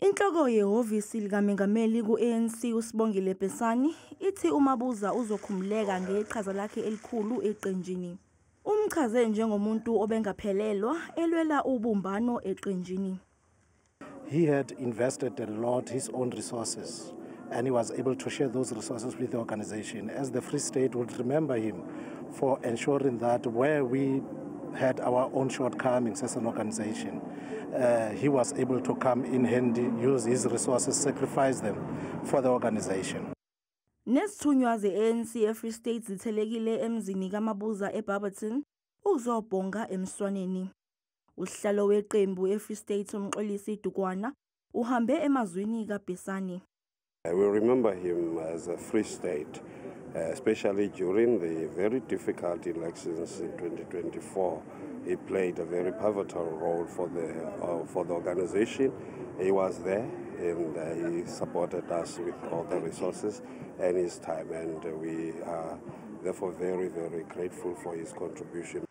Inhloko yehhovisi likaMengameli ku-ANC uSibongile Besani ithi uMabuza uzokhumuleka ngeqhaza lakhe elikhulu eqenjini. Umchaze njengomuntu obengaphelelwa elwela ubumbano eqenjini. He had invested a lot his own resources and he was able to share those resources with the organization, as the Free State would remember him for ensuring that where we had our own shortcomings as an organization, he was able to come in handy, use his resources, sacrifice them for the organization. Nesithunywa ze-ANC e-Free State zithelekile emzini kaMabuza eBarberton ukuzobhonga emswaneni. Usihlalo weqembu e-Free State uMxolisi Dukwana uhambe emazwini kaBesani. We remember him as a Free State, especially during the very difficult elections in 2024. He played a very pivotal role for the organization. He was there and he supported us with all the resources and his time, and we are therefore very, very grateful for his contribution.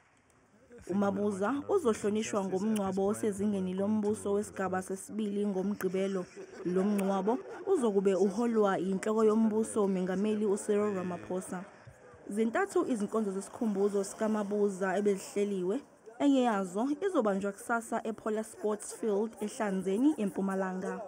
uMabuza uzohlonishwa ngomngcwabo osezingeni lombuso wesigaba sesibili ngoMgqibelo. Lo mngcwabo uzokube uholwa inhloko yombuso uMengameli uCyril Ramaphosa. Zintathu izinkonzo zesikhumbuzo sikaMabuza ebezihleliwe, enye yazo izobanjwa kusasa ePola Sports Field eHlanzeni eMpumalanga.